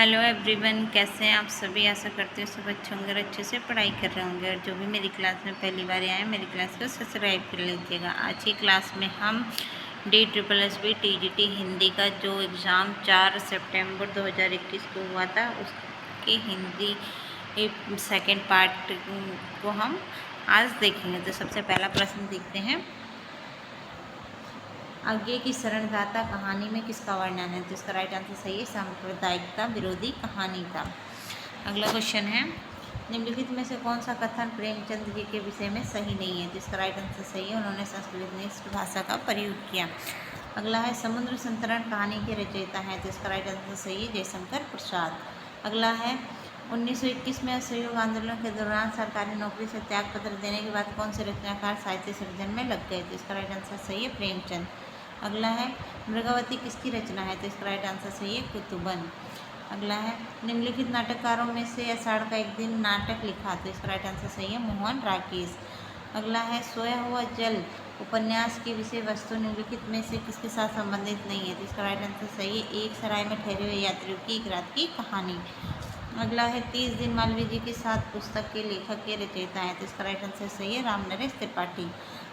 Hello everyone, कैसे हैं आप सभी। आशा करते हो सब अच्छे होंगे और अच्छे से पढ़ाई कर रहे होंगे। और जो भी मेरी क्लास में पहली बार आए हैं, मेरी क्लास को सब्सक्राइब कर लीजिएगा। आज की क्लास में हम DSSB TGT हिंदी का जो एग्ज़ाम 4 सितंबर 2021 को हुआ था, उसके हिंदी सेकेंड पार्ट को हम आज देखेंगे। तो सबसे पहला प्रश्न देखते हैं, आगे की शरणगाथा कहानी में किसका वर्णन है। तो इसका राइट आंसर सही है, सांप्रदायिकता विरोधी कहानी का। अगला क्वेश्चन है, निम्नलिखित में से कौन सा कथन प्रेमचंद जी के विषय में सही नहीं है। तो इसका राइट आंसर सही है, उन्होंने संस्कृतनिष्ठ भाषा का प्रयोग किया। अगला है, समुद्र संतरण कहानी के रचयिता हैं। तो इसका राइट आंसर सही है, जयशंकर प्रसाद। अगला है, 1921 में असहयोग आंदोलन के दौरान सरकारी नौकरी से त्याग पत्र देने के बाद कौन से रचनाकार साहित्य सृजन में लग गए। तो इसका राइट आंसर सही है, प्रेमचंद। अगला है, मृगावती किसकी रचना है। तो इसका राइट आंसर सही है, कुतुबन। अगला है, निम्नलिखित नाटककारों में से आषाढ़ का एक दिन नाटक लिखा। तो इसका राइट आंसर सही है, मोहन राकेश। अगला है, सोया हुआ जल उपन्यास की विषय वस्तु निम्नलिखित में से किसके साथ संबंधित नहीं है। तो इसका राइट आंसर सही है, एक सराय में ठहरे हुए यात्रियों की एक रात की कहानी। अगला है, 30 दिन मालवीय जी के साथ पुस्तक के लेखक के रचयिता हैं। तो इसका राइट आंसर सही है, रामनरेश त्रिपाठी।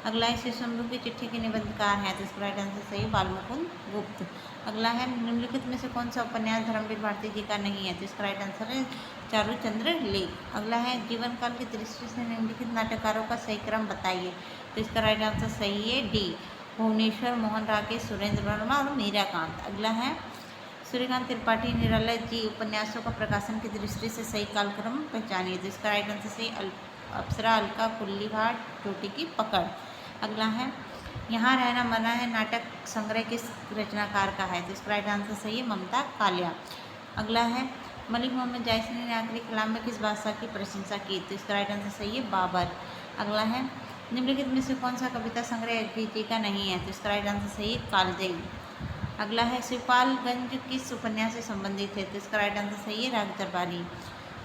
अगला है, श्री शंभू की चिट्ठी के निबंधकार हैं। तो इसका राइट आंसर सही है, बालमुकुंद गुप्त। अगला है, निम्नलिखित में से कौन सा उपन्यास धर्मवीर भारती जी का नहीं है। तो इसका राइट आंसर है, चारुचंद्र लेख। अगला है, जीवन काल की दृष्टि से निम्नलिखित नाटककारों का सही क्रम बताइए। तो इसका राइट आंसर सही है, डी, भुवनेश्वर, मोहन राकेश, सुरेंद्र वर्मा और मीराकांत। अगला है, सूर्यकांत त्रिपाठी निराला जी उपन्यासों का प्रकाशन की दृष्टि से सही कालक्रम पहचानिए। तो इसका राइट आंसर सही, अप्सरा, अलका, कुल्ली भाट, चोटी की पकड़। अगला है, यहाँ रहना मना है नाटक संग्रह किस रचनाकार का है। तो इसका राइट आंसर सही है, ममता कालिया। अगला है, मलिक मोहम्मद जायसनी ने आखिरी कलाम में किस भाषा की प्रशंसा की। तो इसका राइट आंसर सही है, बाबर। अगला है, निम्नलिखित में से कौन सा कविता संग्रह अजीत जी का नहीं है। तो इसका राइट आंसर सही है, कालजयी। अगला है, शिवपालगंज किस उपन्यास से संबंधित है। तो इसका राइट आंसर सही है, राग दरबारी।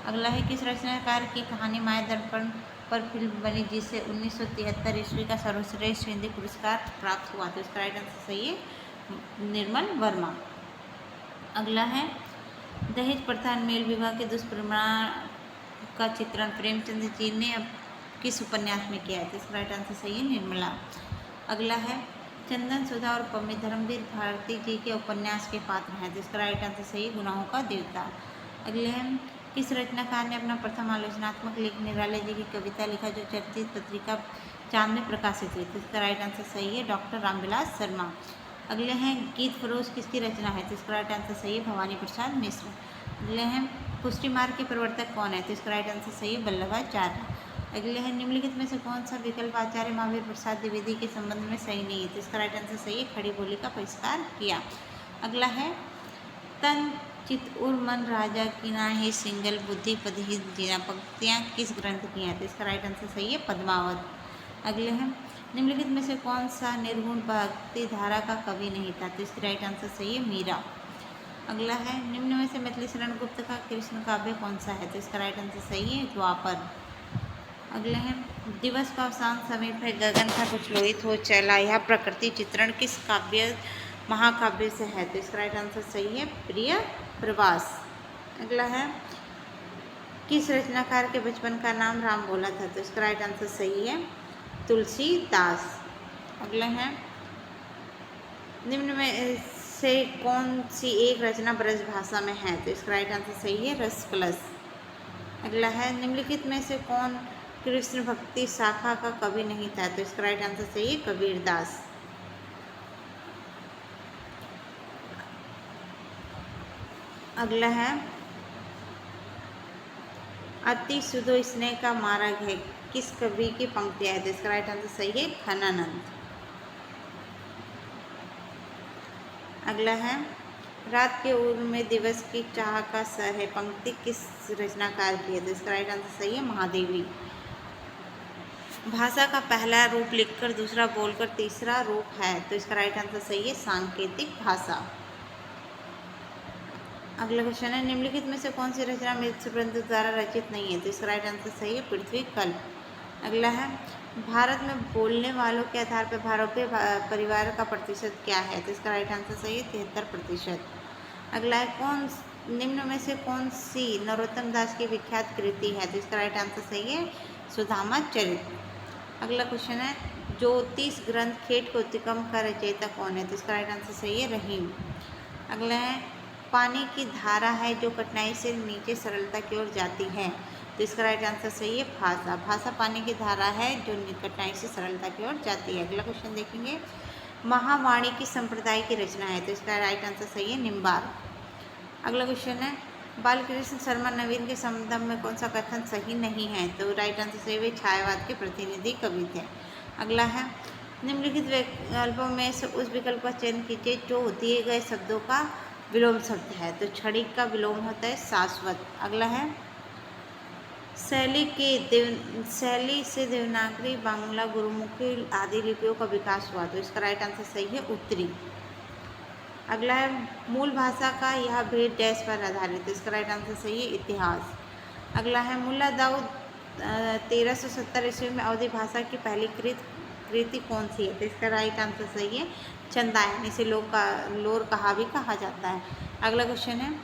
अगला है, किस रचनाकार की कहानी माया दर्पण पर फिल्म बनी जिसे 1973 ईस्वी का सर्वश्रेष्ठ हिंदी पुरस्कार प्राप्त हुआ। तो इसका राइट आंसर सही है, निर्मल वर्मा। अगला है, दहेज प्रथा मेल विवाह के दुष्परिणाम का चित्रण प्रेमचंद जी ने किस उपन्यास में किया है। तो इसका राइट आंसर सही है, निर्मला। अगला है, चंदन सुधा और पम्मी धर्मवीर भारती जी के उपन्यास के पात्र हैं। तो इसका राइट आंसर सही, गुनाहों का देवता। अगले हैं, किस रचनाकार ने अपना प्रथम आलोचनात्मक लेख निराले जी की कविता लिखा जो चर्चित पत्रिका चांद में प्रकाशित हुई। तो इसका राइट आंसर सही है, डॉक्टर रामविलास शर्मा। अगले हैं, गीत फरोश किसकी रचना है। तो इसका राइट आंसर सही है, भवानी प्रसाद मिश्र। अगले हैं, पुष्टि मार्ग के प्रवर्तक कौन है। तो इसका राइट आंसर सही है, वल्लभाचार्य। अगले हैं, निम्नलिखित में से कौन सा विकल्प आचार्य महावीर प्रसाद द्विवेदी के संबंध में सही नहीं है। तो इसका राइट आंसर सही है, खड़ी बोली का बहिष्कार किया। अगला है, तन चित उर मन राजा की ना ही सिंगल बुद्धि पदही जीना पंक्तियाँ किस ग्रंथ की हैं। तो इसका राइट आंसर सही है, पद्मावत। अगले हैं, निम्नलिखित में से कौन सा निर्गुण भक्ति धारा का कवि नहीं था। तो इसका राइट आंसर सही है, मीरा। अगला है, निम्न में से मैथिली शरण गुप्त का कृष्ण काव्य कौन सा है। तो इसका राइट आंसर सही है, द्वापर। अगले हैं, दिवस का अवसान समीप है गगन था कुछ लोहित हो चला, यह प्रकृति चित्रण किस काव्य महाकाव्य से है। तो इसका राइट आंसर सही है, प्रिय प्रवास। अगला है, किस रचनाकार के बचपन का नाम राम बोला था। तो इसका राइट आंसर सही है, तुलसीदास। अगला है, निम्न में से कौन सी एक रचना ब्रज भाषा में है। तो इसका राइट आंसर सही है, रस कलश। अगला है, निम्नलिखित में से कौन कृष्ण भक्ति शाखा का कवि नहीं था। तो इसका राइट आंसर सही है, कबीरदास। अगला है, अति सुधो स्नेह का मार्ग है किस कवि की पंक्तियां है। तो इसका राइट आंसर सही है, खनानंद। अगला है, रात के उर में दिवस की चाह का सर है पंक्ति किस रचनाकार की है। तो इसका राइट आंसर सही है, महादेवी। भाषा का पहला रूप लिखकर दूसरा बोलकर तीसरा रूप है। तो इसका राइट आंसर सही है, सांकेतिक भाषा। अगला क्वेश्चन है, निम्नलिखित में से कौन सी रचना मृत्युबंधु द्वारा रचित नहीं है। तो इसका राइट आंसर सही है, पृथ्वी कल्प। अगला है, भारत में बोलने वालों के आधार पर भारतीय परिवार का प्रतिशत क्या है। तो इसका राइट आंसर सही है, 73%। अगला है, कौन निम्न में से कौन सी नरोत्तम दास की विख्यात कृति है? तो इसका राइट आंसर सही है सुदामा चरित। अगला क्वेश्चन है ज्योतिष ग्रंथ खेट के उत्तिकम का रचयिता कौन है? तो इसका राइट आंसर सही है रहीम। अगला है पानी की धारा है जो कठिनाई से नीचे सरलता की ओर जाती है। तो इसका राइट आंसर सही है भाषा। भाषा पानी की धारा है जो कठिनाई से सरलता की ओर जाती है। अगला क्वेश्चन देखेंगे महावाणी की संप्रदाय की रचना है। तो इसका राइट आंसर सही है निम्बार। अगला क्वेश्चन है बालकृष्ण शर्मा नवीन के संदर्भ में कौन सा कथन सही नहीं है? तो राइट आंसर सही वे छायावाद के प्रतिनिधि कवि थे। अगला है निम्नलिखित विकल्पों में से उस विकल्प का चयन कीजिए जो दिए गए शब्दों का विलोम शब्द है। तो क्षणिक का विलोम होता है शाश्वत। अगला है शैली से देवनागरी बांग्ला गुरुमुखी आदि लिपियों का विकास हुआ। तो इसका राइट आंसर सही है उत्तरी। अगला है मूल भाषा का यह भेद डैश पर आधारित है। इसका राइट आंसर सही है इतिहास। अगला है मुल्ला दाऊद 1370 ईस्वी में अवधी भाषा की पहली कृति कौन सी है? तो इसका राइट आंसर सही है चंदायन। इसे लोर कहा भी कहा जाता है। अगला क्वेश्चन है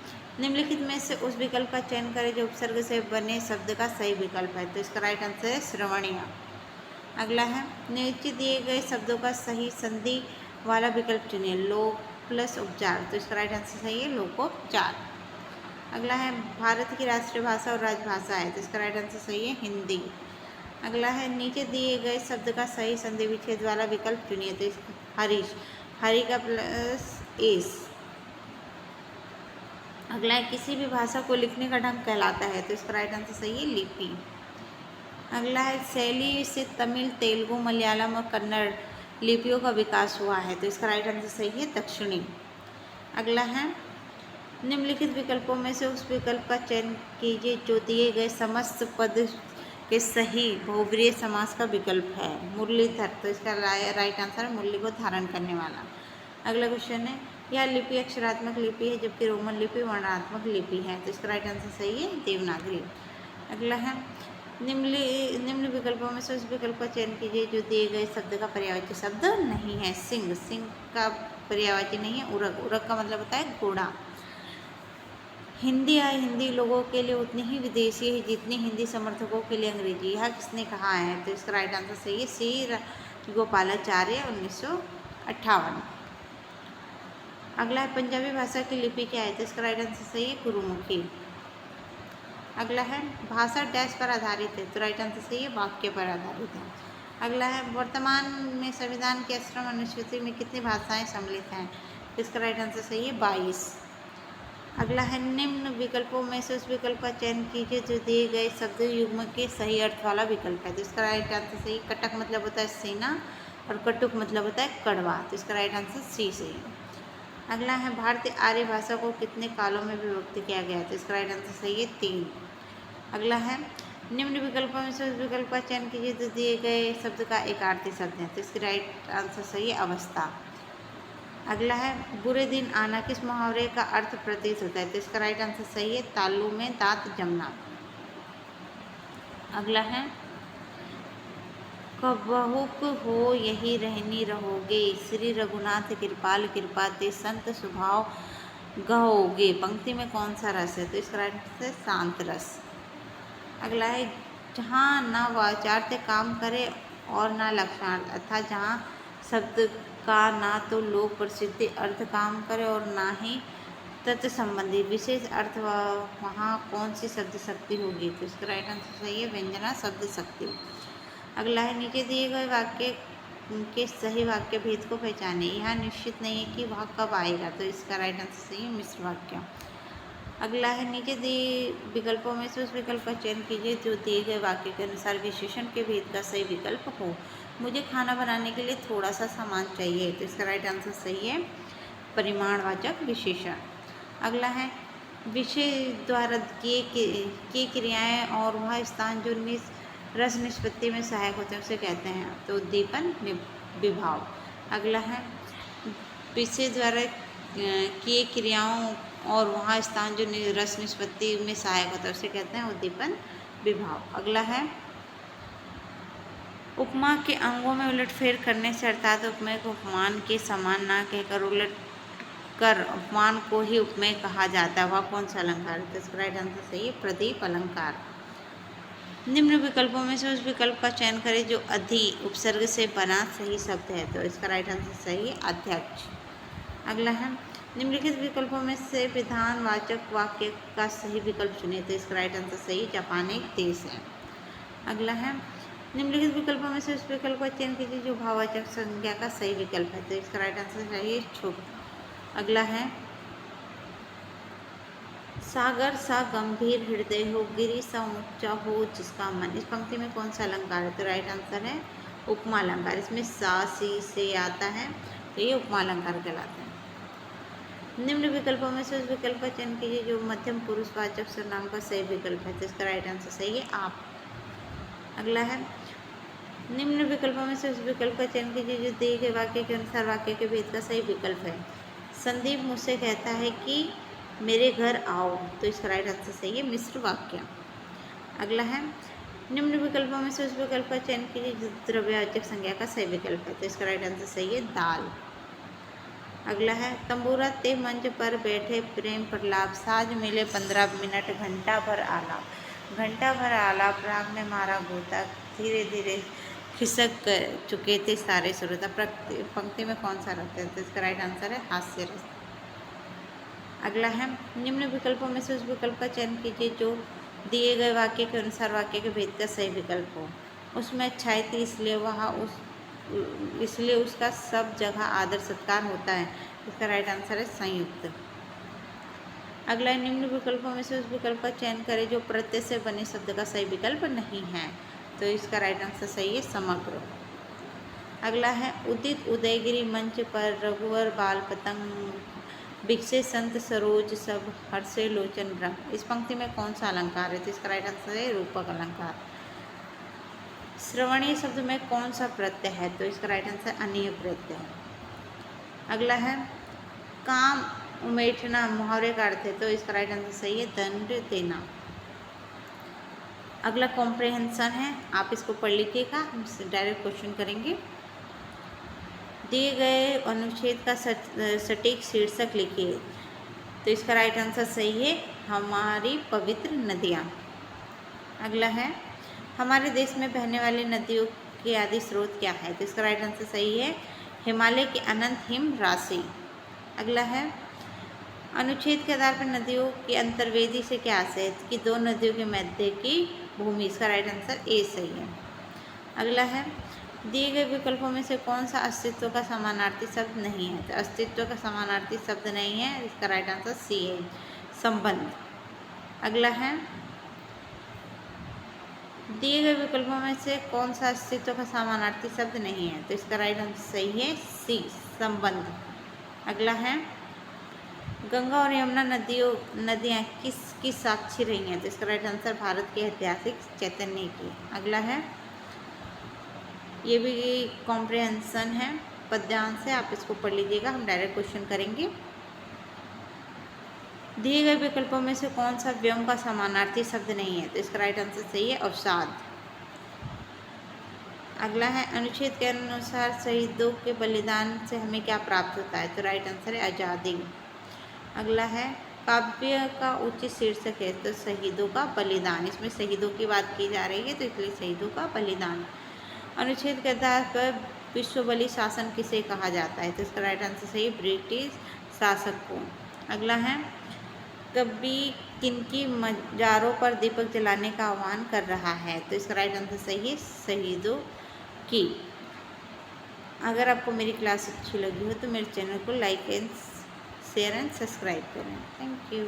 निम्नलिखित में से उस विकल्प का चयन करें जो उपसर्ग से बने शब्द का सही विकल्प है। तो इसका राइट आंसर है श्रवणीय। अगला है नीचे दिए गए शब्दों का सही संधि वाला विकल्प चुनिए। लोक प्लस उपचार। तो इसका राइट आंसर सही है लोकोपचार। अगला है भारत की राष्ट्रीय भाषा और राजभाषा है। तो इसका राइट आंसर सही है हिंदी। अगला है नीचे दिए गए शब्द का सही संधि विच्छेद वाला विकल्प चुनिए। तो हरीश हरि का प्लस एस। अगला है किसी भी भाषा को लिखने का ढंग कहलाता है। तो इसका राइट आंसर सही है लिपि। अगला है शैली से तमिल तेलुगु मलयालम और कन्नड़ लिपियों का विकास हुआ है। तो इसका राइट आंसर सही है दक्षिणी। अगला है निम्नलिखित विकल्पों में से उस विकल्प का चयन कीजिए जो दिए गए समस्त पद के सही बहुब्रीहि समास का विकल्प है। मुरलीधर। तो इसका राइट आंसर है मुरली को धारण करने वाला। अगला क्वेश्चन है यह लिपि अक्षरात्मक लिपि है जबकि रोमन लिपि वर्णात्मक लिपि है। तो इसका राइट आंसर सही है देवनागरी। अगला है निम्न विकल्पों में से उस विकल्प का चयन कीजिए जो दिए गए शब्द का पर्यायवाची शब्द नहीं है। सिंह सिंह का पर्यायवाची नहीं है उरग। उरग का मतलब होता है घोड़ा। हिंदी या हिंदी लोगों के लिए उतनी ही विदेशी है जितनी हिंदी समर्थकों के लिए अंग्रेजी। यह किसने कहा है? तो इसका राइट आंसर सही है सी गोपालाचार्य 1958। अगला है पंजाबी भाषा की लिपि क्या है? तो इसका राइट आंसर सही है गुरुमुखी। अगला है भाषा डैश पर आधारित है। तो राइट आंसर सही है वाक्य पर आधारित है। अगला है वर्तमान में संविधान के आश्रम अनुसूची में कितनी भाषाएं सम्मिलित हैं? तो इसका राइट आंसर सही है 22। अगला है निम्न विकल्पों में से उस विकल्प का चयन कीजिए जो दिए गए शब्द युग्म के सही अर्थ वाला विकल्प है। तो इसका राइट आंसर सही कटक मतलब होता है सेना और कटुक मतलब होता है कड़वा। तो इसका राइट आंसर सी सही है। अगला है भारतीय आर्य भाषा को कितने कालों में विभक्त किया गया है? तो इसका राइट आंसर सही है 3। अगला है निम्न विकल्पों में से उस विकल्प का चयन कीजिए जो दिए गए शब्द का एक आरती शब्द है। तो इसकी राइट आंसर सही है अवस्था। अगला है बुरे दिन आना किस मुहावरे का अर्थ प्रतीत होता है? तो इसका राइट आंसर सही है तालू में दांत जमना। अगला है कबहुक हो यही रहनी रहोगे श्री रघुनाथ कृपाल कृपा ते संत स्वभाव गहोगे। पंक्ति में कौन सा रस है? तो इसका राइट आंसर है शांत रस। अगला है जहाँ ना वाचार्थ काम करे और ना लक्षणार्थ अर्थात जहाँ शब्द का ना तो लोक प्रसिद्धि अर्थ काम करे और ना ही तत्व संबंधी विशेष अर्थ वहाँ कौन सी शब्द शक्ति होगी? तो इसका राइट आंसर सही है व्यंजना शब्द शक्ति। अगला है नीचे दिए गए वाक्य के सही वाक्य भेद को पहचाने। यह निश्चित नहीं है कि वह कब आएगा। तो इसका राइट आंसर सही है मिश्र वाक्य। अगला है नीचे दिए विकल्पों में से उस विकल्प का चयन कीजिए जो दिए गए वाक्य के अनुसार विशेषण के भेद का सही विकल्प हो। मुझे खाना बनाने के लिए थोड़ा सा सामान चाहिए। तो इसका राइट आंसर सही है परिमाणवाचक विशेषण। अगला है विषय द्वारा किए क्रियाएं और वह स्थान जो रस निष्पत्ति में सहायक होते हैं उसे कहते हैं। तो उद्दीपन विभाव। अगला है विषय द्वारा किए क्रियाओं और वहाँ स्थान जो रस निष्पत्ति में सहायक होता है उसे कहते हैं उद्दीपन विभाव। अगला है उपमा के अंगों में उलटफेर करने से अर्थात उपमेय को उपमान के समान ना कहकर उलट कर उपमान को ही उपमेय कहा जाता है, वह कौन सा अलंकार है? तो इसका राइट आंसर सही है प्रदीप अलंकार। निम्न विकल्पों में से उस विकल्प का चयन करें जो अधि उपसर्ग से बना सही शब्द है। तो इसका राइट आंसर सही है अध्यक्ष। अगला है निम्नलिखित विकल्पों में से विधानवाचक वाक्य का सही विकल्प चुनिए। तो इसका राइट आंसर सही जापान एक देश है। अगला है निम्नलिखित विकल्पों में से उस विकल्प का चयन कीजिए जो भाववाचक संज्ञा का सही विकल्प है। तो इसका राइट आंसर सही है छुप। अगला है सागर सा गंभीर हृदय हो, गिरी सा ऊंचा हो जिसका मन। इस पंक्ति में कौन सा अलंकार है? तो राइट आंसर है उपमा अलंकार। इसमें सा सी से आता है तो ये उपमा अलंकार कहलाता है। निम्न विकल्पों में से उस विकल्प का चयन कीजिए जो मध्यम पुरुषवाचक सर्वनाम का सही विकल्प है। तो इसका राइट आंसर सही है आप। अगला है निम्न विकल्पों में से उस विकल्प का चयन कीजिए जो दिए गए वाक्य के अनुसार वाक्य के भेद का सही विकल्प है। संदीप मुझसे कहता है कि मेरे घर आओ। तो इसका राइट आंसर सही है मिश्र वाक्य। अगला है निम्न विकल्पों में से उस विकल्प का चयन कीजिए जो द्रव्यवाचक संज्ञा का सही विकल्प है। तो इसका राइट आंसर सही है दाल। अगला है तंबूरा ते मंच पर बैठे प्रेम प्रलाप, साज मिले 15 मिनट, घंटा भर आलाप। घंटा भर आलाप, राग ने मारा गोता, धीरे धीरे खिसक चुके थे सारे श्रोता। पंक्ति में कौन सा रहता है? तो इसका राइट आंसर है हास्य रस। अगला है निम्न विकल्पों में से उस विकल्प का चयन कीजिए जो दिए गए वाक्य के अनुसार वाक्य के भेद का सही विकल्प हो। उसमें अच्छाई थी इसलिए उसका सब जगह आदर सत्कार होता है। इसका राइट आंसर है संयुक्त। अगला निम्न विकल्पों में से उस विकल्प का चयन करें जो प्रत्यय से बने शब्द का सही विकल्प नहीं है। तो इसका राइट आंसर सही है समग्र। अगला है उदित उदयगिरी मंच पर, रघुवर बाल पतंग, बिकसे संत सरोज सब, हर्षे लोचन रंग। इस पंक्ति में कौन सा अलंकार है? तो इसका राइट आंसर है रूपक अलंकार। श्रवणीय शब्द में कौन सा प्रत्यय है? तो इसका राइट आंसर अनीय प्रत्यय है। अगला है काम उमेटना मुहावरे का अर्थ है। तो इसका राइट आंसर सही है दंड देना। अगला कॉम्प्रहेंशन है, आप इसको पढ़ लीजिएगा, हम डायरेक्ट क्वेश्चन करेंगे। दिए गए अनुच्छेद का सटीक शीर्षक लिखिए। तो इसका राइट आंसर सही है हमारी पवित्र नदियाँ। अगला है हमारे देश में बहने वाली नदियों के आदि स्रोत क्या है? तो इसका राइट आंसर सही है हिमालय की अनंत हिम राशि। अगला है अनुच्छेद के आधार पर नदियों की अंतर्वेदी से क्या आशय है कि दो नदियों के मध्य की भूमि। इसका राइट आंसर ए सही है। अगला है दिए गए विकल्पों में से कौन सा अस्तित्व का समानार्थी शब्द नहीं है? तो अस्तित्व का समानार्थी शब्द नहीं है, इसका राइट आंसर सी है संबंध। अगला है दिए गए विकल्पों में से कौन सा अस्तित्व का समानार्थी शब्द नहीं है? तो इसका राइट आंसर सही है सी संबंध। अगला है गंगा और यमुना नदियाँ किसकी साक्षी रही हैं? तो इसका राइट आंसर भारत के ऐतिहासिक चैतन्य की। अगला है ये भी कॉम्प्रहेंशन है पद्यांश है, आप इसको पढ़ लीजिएगा, हम डायरेक्ट क्वेश्चन करेंगे। दिए गए विकल्पों में से कौन सा व्योम का समानार्थी शब्द नहीं है? तो इसका राइट आंसर सही है अवसाद। अगला है अनुच्छेद के अनुसार शहीदों के बलिदान से हमें क्या प्राप्त होता है? तो राइट आंसर है आज़ादी। अगला है काव्य का उचित शीर्षक है। तो शहीदों का बलिदान, इसमें शहीदों की बात की जा रही है तो इसलिए शहीदों का बलिदान। अनुच्छेद के आधार पर विश्व बलि शासन किसे कहा जाता है? तो इसका राइट आंसर सही ब्रिटिश शासक को। अगला है कभी किनकी मज़ारों पर दीपक जलाने का आह्वान कर रहा है? तो इसका राइट आंसर सही है शहीदों की। अगर आपको मेरी क्लास अच्छी लगी हो तो मेरे चैनल को like and share and subscribe करें। Thank you.